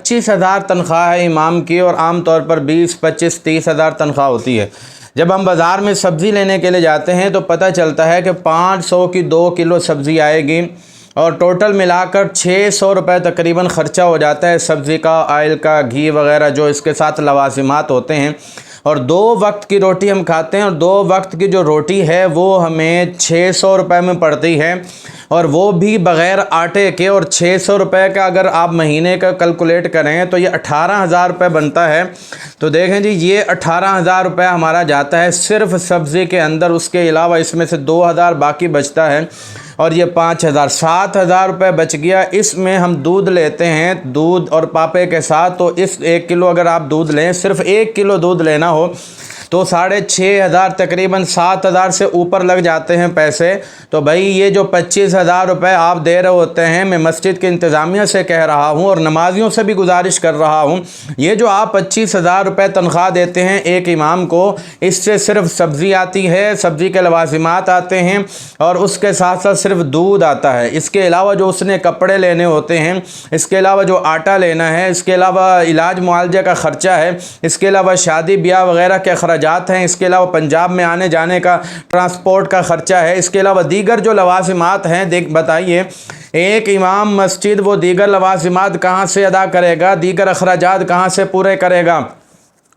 25,000 تنخواہ ہے امام کی، اور عام طور پر 20, 25, 30,000 تنخواہ ہوتی ہے۔ جب ہم بازار میں سبزی لینے کے لیے جاتے ہیں تو پتہ چلتا ہے کہ 500 کی 2 کلو سبزی آئے گی، اور ٹوٹل ملا کر 600 روپے تقریباً خرچہ ہو جاتا ہے سبزی کا، آئل کا، گھی وغیرہ جو اس کے ساتھ لوازمات ہوتے ہیں۔ اور 2 وقت کی روٹی ہم کھاتے ہیں، اور 2 وقت کی جو روٹی ہے وہ ہمیں 600 روپے میں پڑتی ہے، اور وہ بھی بغیر آٹے کے۔ اور 600 روپے کا اگر آپ مہینے کا کیلکولیٹ کریں تو یہ 18,000 روپے بنتا ہے۔ تو دیکھیں جی، یہ 18,000 روپے ہمارا جاتا ہے صرف سبزی کے اندر، اس کے علاوہ اس میں سے 2,000 باقی بچتا ہے، اور یہ 5,000، 7,000 روپے بچ گیا۔ اس میں ہم دودھ لیتے ہیں، دودھ اور پاپے کے ساتھ، تو اس 1 کلو اگر آپ دودھ لیں، صرف 1 کلو دودھ لینا ہو تو 6,500 تقریباً 7,000 سے اوپر لگ جاتے ہیں پیسے۔ تو بھائی یہ جو 25,000 روپے آپ دے رہے ہوتے ہیں، میں مسجد کے انتظامیہ سے کہہ رہا ہوں اور نمازیوں سے بھی گزارش کر رہا ہوں، یہ جو آپ 25,000 روپے تنخواہ دیتے ہیں ایک امام کو، اس سے صرف سبزی آتی ہے، سبزی کے لوازمات آتے ہیں، اور اس کے ساتھ ساتھ صرف دودھ آتا ہے۔ اس کے علاوہ جو اس نے کپڑے لینے ہوتے ہیں، اس کے علاوہ جو آٹا لینا ہے، اس کے علاوہ علاج معالجے کا خرچہ ہے، اس کے علاوہ شادی بیاہ وغیرہ کے اخراجات ہیں، اس کے علاوہ پنجاب میں آنے جانے کا ٹرانسپورٹ کا خرچہ ہے، اس کے علاوہ دیگر جو لوازمات ہیں۔ بتائیے ایک امام مسجد وہ دیگر لوازمات کہاں سے ادا کرے گا، دیگر اخراجات کہاں سے پورے کرے گا؟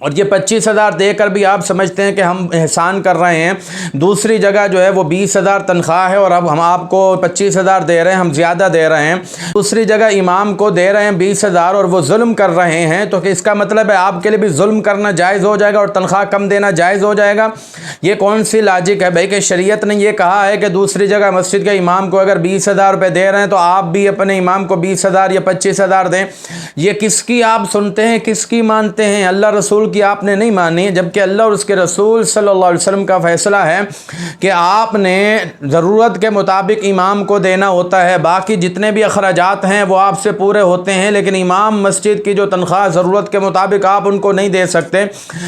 اور یہ 25,000 دے کر بھی آپ سمجھتے ہیں کہ ہم احسان کر رہے ہیں۔ دوسری جگہ جو ہے وہ 20,000 تنخواہ ہے، اور اب ہم آپ کو 25,000 دے رہے ہیں، ہم زیادہ دے رہے ہیں۔ دوسری جگہ امام کو دے رہے ہیں 20,000 اور وہ ظلم کر رہے ہیں، تو کہ اس کا مطلب ہے آپ کے لیے بھی ظلم کرنا جائز ہو جائے گا اور تنخواہ کم دینا جائز ہو جائے گا؟ یہ کون سی لاجک ہے بھائی کہ شریعت نے یہ کہا ہے کہ دوسری جگہ مسجد کے امام کو اگر 20,000 روپے دے رہے ہیں تو آپ بھی اپنے امام کو 20,000 یا 25,000 دیں؟ یہ کس کی آپ سنتے ہیں، کس کی مانتے ہیں؟ اللہ رسول کی آپ نے نہیں مانی، جبکہ اللہ اور اس کے رسول صلی اللہ علیہ وسلم کا فیصلہ ہے کہ آپ نے ضرورت کے مطابق امام کو دینا ہوتا ہے، باقی جتنے بھی اخراجات ہیں وہ آپ سے پورے ہوتے ہیں، لیکن امام مسجد کی جو تنخواہ ضرورت کے مطابق آپ ان کو نہیں دے سکتے،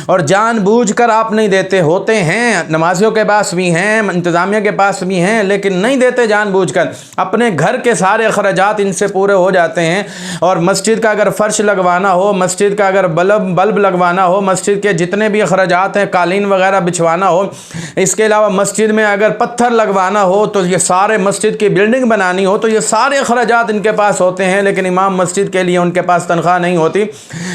اور جان بوجھ کر آپ نہیں دیتے۔ ہوتے ہیں نمازیوں کے پاس بھی ہیں، انتظامیہ کے پاس بھی ہیں، لیکن نہیں دیتے جان بوجھ کر، اپنے گھر کے سارے اخراجات ان سے پورے ہو جاتے ہیں۔ اور مسجد کا اگر فرش لگوانا ہو، مسجد کا اگر بلب لگوانا ہو، مسجد کے جتنے بھی اخراجات ہیں، قالین وغیرہ بچھوانا ہو، اس کے علاوہ مسجد میں اگر پتھر لگوانا ہو، تو یہ سارے مسجد کی بلڈنگ بنانی ہو، تو یہ سارے اخراجات ان کے پاس ہوتے ہیں، لیکن امام مسجد کے لیے ان کے پاس تنخواہ نہیں ہوتی۔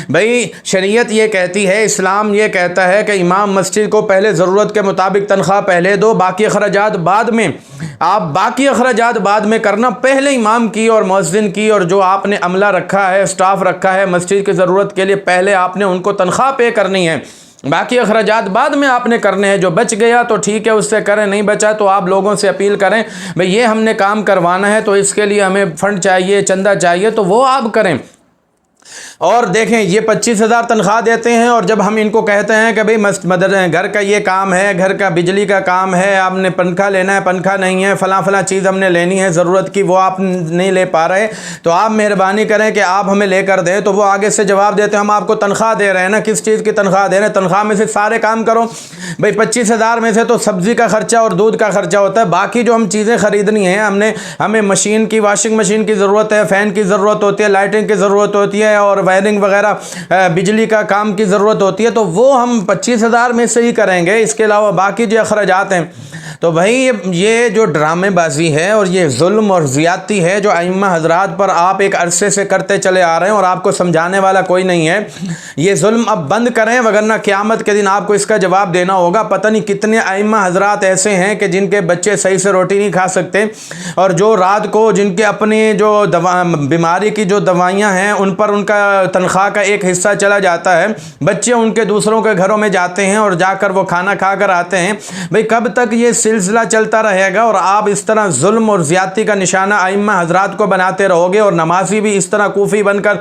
بھئی شریعت یہ کہتی ہے، اسلام یہ کہتا ہے کہ امام مسجد کو پہلے ضرورت کے مطابق تنخواہ پہلے دو، باقی اخراجات بعد میں۔ آپ باقی اخراجات بعد میں کرنا، پہلے امام کی اور مؤذن کی اور جو آپ نے عملہ رکھا ہے، اسٹاف رکھا ہے مسجد کی ضرورت کے لیے، پہلے آپ نے ان کو تنخواہ پے کرنی ہے، باقی اخراجات بعد میں آپ نے کرنے ہیں۔ جو بچ گیا تو ٹھیک ہے، اس سے کریں، نہیں بچا تو آپ لوگوں سے اپیل کریں بھئی یہ ہم نے کام کروانا ہے تو اس کے لیے ہمیں فنڈ چاہیے، چندہ چاہیے، تو وہ آپ کریں۔ اور دیکھیں یہ 25,000 تنخواہ دیتے ہیں، اور جب ہم ان کو کہتے ہیں کہ بھئی گھر کا یہ کام ہے، گھر کا بجلی کا کام ہے، آپ نے پنکھا لینا ہے، پنکھا نہیں ہے، فلاں چیز ہم نے لینی ہے ضرورت کی، وہ آپ نہیں لے پا رہے، تو آپ مہربانی کریں کہ آپ ہمیں لے کر دیں، تو وہ آگے سے جواب دیتے ہیں ہم آپ کو تنخواہ دے رہے ہیں نا، کس چیز کی تنخواہ دے رہے ہیں؟ تنخواہ میں سے سارے کام کرو۔ بھئی 25,000 میں سے تو سبزی کا خرچہ اور دودھ کا خرچہ ہوتا ہے، باقی جو ہم چیزیں خریدنی ہیں، ہمیں مشین کی، واشنگ مشین کی ضرورت ہے، فین کی ضرورت ہوتی ہے، لائٹنگ کی ضرورت ہوتی ہے، اور وائرنگ وغیرہ بجلی کا کام کی ضرورت ہوتی ہے، تو وہ ہم 25,000 میں سے ہی کریں گے، اس کے علاوہ باقی جو اخراجات ہیں۔ تو بھائی یہ جو ڈرامے بازی ہے اور یہ ظلم اور زیادتی ہے جو ائمہ حضرات پر آپ ایک عرصے سے کرتے چلے آ رہے ہیں اور آپ کو سمجھانے والا کوئی نہیں ہے، یہ ظلم اب بند کریں، وگرنہ قیامت کے دن آپ کو اس کا جواب دینا ہوگا۔ پتہ نہیں کتنے ائمہ حضرات ایسے ہیں کہ جن کے بچے صحیح سے روٹی نہیں کھا سکتے، اور جو رات کو جن کے اپنی جو بیماری کی جو دوائیاں ہیں ان پر ان کا تنخواہ کا ایک حصہ چلا جاتا ہے، بچے ان کے دوسروں کے گھروں میں جاتے ہیں اور جا کر وہ کھانا کھا کر آتے ہیں۔ بھئی کب تک یہ سلسلہ چلتا رہے گا اور آپ اس طرح ظلم اور زیادتی کا نشانہ ائمہ حضرات کو بناتے رہو گے، اور نمازی بھی اس طرح کوفی بن کر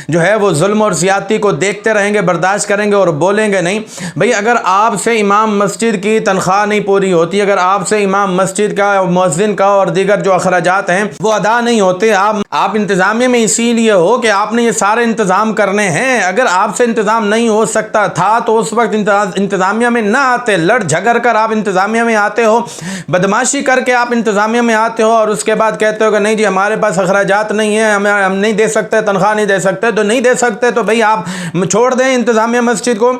جو ہے وہ ظلم اور زیادتی کو دیکھتے رہیں گے، برداشت کریں گے اور بولیں گے نہیں؟ بھئی اگر آپ سے امام مسجد کی تنخواہ نہیں پوری ہوتی، اگر آپ سے امام مسجد کا، مؤذن کا اور دیگر جو اخراجات ہیں وہ ادا نہیں ہوتے، آپ انتظامیہ میں اسی لیے ہو کہ آپ نے یہ سارے انتظام کرنے ہیں۔ اگر آپ سے انتظام نہیں ہو سکتا تھا تو اس وقت انتظامیہ میں نہ آتے، لڑ جھگڑ کر آپ انتظامیہ میں آتے ہو ہو، بدماشی کر کے آپ انتظامیہ میں آتے ہو اور اس کے بعد کہتے ہو کہ نہیں جی ہمارے پاس اخراجات نہیں ہیں، ہم نہیں دے سکتے، تنخواہ نہیں دے سکتے، تو نہیں دے سکتے تو بھئی آپ چھوڑ دیں انتظامیہ مسجد کو،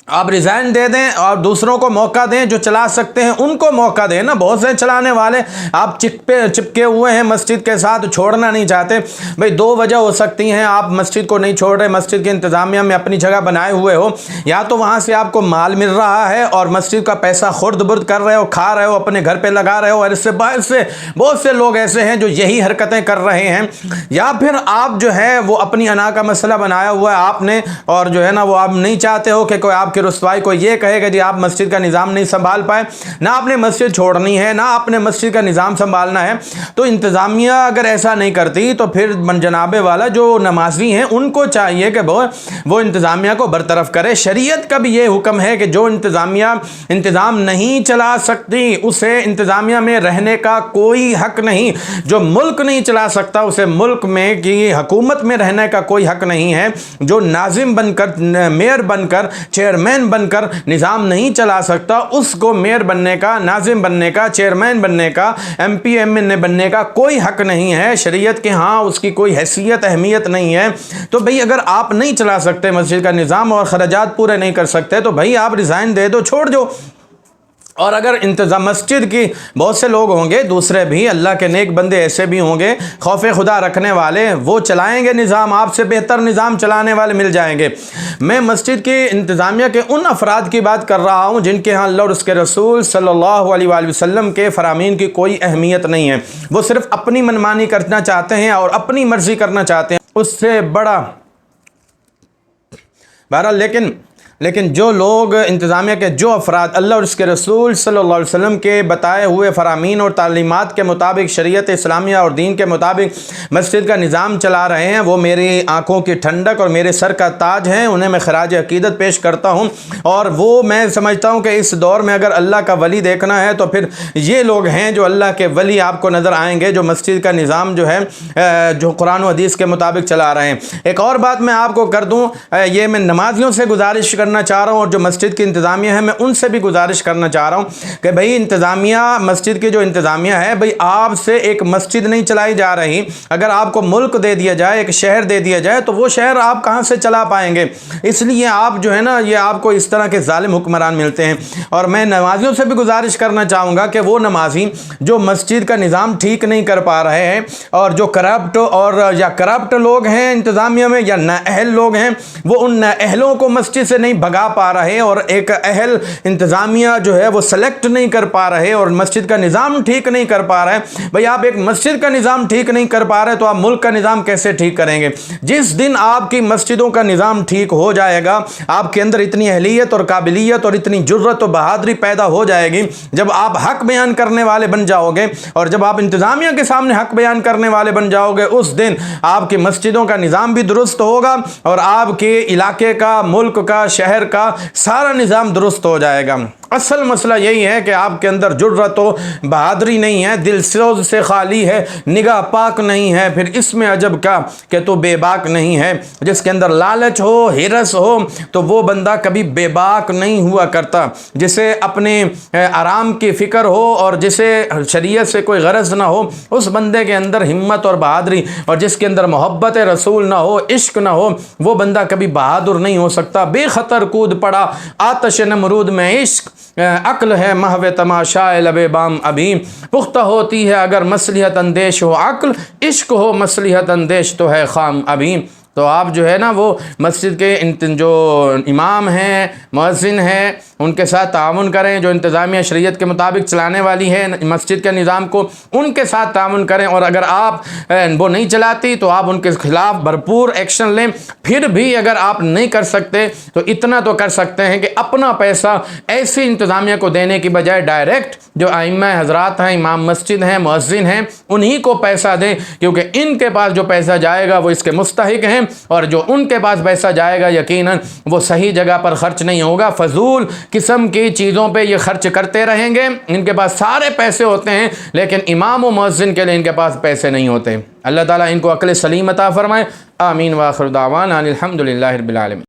آپ ریزائن دے دیں اور دوسروں کو موقع دیں، جو چلا سکتے ہیں ان کو موقع دیں نا۔ بہت سے چلانے والے آپ چپکے ہوئے ہیں مسجد کے ساتھ، چھوڑنا نہیں چاہتے۔ بھئی دو وجہ ہو سکتی ہیں، آپ مسجد کو نہیں چھوڑ رہے، مسجد کے انتظامیہ میں اپنی جگہ بنائے ہوئے ہو، یا تو وہاں سے آپ کو مال مل رہا ہے اور مسجد کا پیسہ خرد برد کر رہے ہو، کھا رہے ہو، اپنے گھر پہ لگا رہے ہو، اور اس سے باعث سے بہت سے لوگ ایسے ہیں جو یہی حرکتیں کر رہے ہیں، یا پھر آپ جو ہے وہ اپنی انا کا مسئلہ بنایا ہوا ہے آپ نے، اور جو ہے نا وہ آپ نہیں چاہتے ہو کہ کوئی آپ کی رسوائی کو یہ کہے کہ جی آپ مسجد کا نظام نہیں سنبھال پائے، نہ آپ نے مسجد چھوڑنی ہے، نہ آپ نے مسجد کا نظام سنبھالنا ہے۔ تو انتظامیہ اگر ایسا نہیں کرتی تو پھر جناب والا جو نمازی ہیں ان کو چاہیے کہ وہ انتظامیہ کو برطرف کرے۔ شریعت کا بھی یہ حکم ہے کہ جو انتظامیہ انتظام نہیں چلا سکتی اسے انتظامیہ میں رہنے کا کوئی حق نہیں، جو ملک نہیں چلا سکتا اسے ملک میں کی حکومت میں رہنے کا کوئی حق نہیں ہے، جو ناظم بن کر، میئر بن کر، چیئرمین بن کر نظام نہیں چلا سکتا اس کو میئر بننے کا، ناظم بننے کا، چیئرمین بننے کا، ایم پی ایم این اے بننے کا کوئی حق نہیں ہے شریعت کے ہاں، اس کی کوئی حیثیت اہمیت نہیں ہے۔ تو بھئی اگر آپ نہیں چلا سکتے مسجد کا نظام اور خراجات پورے نہیں کر سکتے تو بھئی آپ ریزائن دے دو، چھوڑ دو۔ اور اگر انتظام مسجد کی بہت سے لوگ ہوں گے، دوسرے بھی اللہ کے نیک بندے ایسے بھی ہوں گے خوف خدا رکھنے والے، وہ چلائیں گے نظام، آپ سے بہتر نظام چلانے والے مل جائیں گے۔ میں مسجد کی انتظامیہ کے ان افراد کی بات کر رہا ہوں جن کے ہاں اللہ اور اس کے رسول صلی اللہ علیہ وآلہ وسلم کے فرامین کی کوئی اہمیت نہیں ہے، وہ صرف اپنی منمانی کرنا چاہتے ہیں اور اپنی مرضی کرنا چاہتے ہیں، اس سے بڑا بہرحال لیکن جو لوگ انتظامیہ کے جو افراد اللہ اور اس کے رسول صلی اللہ علیہ وسلم کے بتائے ہوئے فرامین اور تعلیمات کے مطابق، شریعت اسلامیہ اور دین کے مطابق مسجد کا نظام چلا رہے ہیں، وہ میری آنکھوں کی ٹھنڈک اور میرے سر کا تاج ہیں، انہیں میں خراج عقیدت پیش کرتا ہوں۔ اور وہ میں سمجھتا ہوں کہ اس دور میں اگر اللہ کا ولی دیکھنا ہے تو پھر یہ لوگ ہیں جو اللہ کے ولی آپ کو نظر آئیں گے، جو مسجد کا نظام جو ہے جو قرآن و حدیث کے مطابق چلا رہے ہیں۔ ایک اور بات میں آپ کو کر دوں، یہ میں نمازیوں سے گزارش کرنا چاہ رہا ہوں اور جو مسجد کی انتظامیہ ہے میں ان سے بھی گزارش کرنا چاہ رہا ہوں کہ بھئی انتظامیہ، مسجد کی جو انتظامیہ ہے، بھئی آپ سے ایک مسجد نہیں چلائی جا رہی، اگر آپ کو ملک دے دیا جائے، ایک شہر دے دیا جائے تو وہ شہر آپ کہاں سے چلا پائیں گے؟ اس لیے آپ جو ہے نا یہ آپ کو اس طرح کے ظالم حکمران ملتے ہیں۔ اور میں نمازیوں سے بھی گزارش کرنا چاہوں گا کہ وہ نمازی جو مسجد کا نظام ٹھیک نہیں کر پا رہے ہیں اور جو کرپٹ لوگ ہیں انتظامیہ میں یا نااہل لوگ ہیں، وہ ان نااہلوں کو مسجد سے نہیں بھگا پا رہے اور ایک اہل انتظامیہ جو ہے وہ سلیکٹ نہیں کر پا رہے اور مسجد کا نظام ٹھیک نہیں کر پا رہے۔ بھئی آپ ایک مسجد کا نظام ٹھیک نہیں کر پا رہے تو آپ ملک کا نظام کیسے ٹھیک کریں گے؟ جس دن آپ کی مسجدوں کا نظام ٹھیک ہو جائے گا، آپ کے اندر اتنی اہلیت اور قابلیت اور اتنی جرت و بہادری پیدا ہو جائے گی، جب آپ حق بیان کرنے والے بن جاؤ گے اور جب آپ انتظامیہ کے سامنے حق بیان کرنے والے بن جاؤ گے، اس دن آپ کی مسجدوں کا نظام بھی درست ہوگا اور آپ کے علاقے کا، ملک کا، شہر کا سارا نظام درست ہو جائے گا۔ اصل مسئلہ یہی ہے کہ آپ کے اندر جرت و بہادری نہیں ہے، دل سوز سے خالی ہے، نگاہ پاک نہیں ہے، پھر اس میں عجب کا کہ تو بے باک نہیں ہے۔ جس کے اندر لالچ ہو، ہرس ہو، تو وہ بندہ کبھی بے باک نہیں ہوا کرتا۔ جسے اپنے آرام کی فکر ہو اور جسے شریعت سے کوئی غرض نہ ہو، اس بندے کے اندر ہمت اور بہادری، اور جس کے اندر محبت رسول نہ ہو، عشق نہ ہو، وہ بندہ کبھی بہادر نہیں ہو سکتا۔ بے خطر کود پڑا آتش نمرود میں عشق، عقل ہے محو تماشائے لب بام ابھی، پختہ ہوتی ہے اگر مصلحت اندیش ہو عقل، عشق ہو مصلحت اندیش تو ہے خام ابھی۔ تو آپ جو ہے نا وہ مسجد کے جو امام ہیں، مؤذن ہیں، ان کے ساتھ تعاون کریں، جو انتظامیہ شریعت کے مطابق چلانے والی ہے مسجد کے نظام کو، ان کے ساتھ تعاون کریں، اور اگر آپ وہ نہیں چلاتی تو آپ ان کے خلاف بھرپور ایکشن لیں۔ پھر بھی اگر آپ نہیں کر سکتے تو اتنا تو کر سکتے ہیں کہ اپنا پیسہ ایسی انتظامیہ کو دینے کی بجائے ڈائریکٹ جو ائمہ حضرات ہیں، امام مسجد ہیں، مؤذن ہیں، انہی کو پیسہ دیں، کیونکہ ان کے پاس جو پیسہ جائے گا وہ اس کے مستحق ہیں، اور جو ان کے پاس پیسہ جائے گا یقیناً وہ صحیح جگہ پر خرچ نہیں ہوگا، فضول قسم کی چیزوں پہ یہ خرچ کرتے رہیں گے۔ ان کے پاس سارے پیسے ہوتے ہیں لیکن امام و مؤذن کے لیے ان کے پاس پیسے نہیں ہوتے۔ اللہ تعالیٰ ان کو عقل سلیم عطا فرمائے، آمین۔ وآخر دعوانا الحمدللہ رب العالمین۔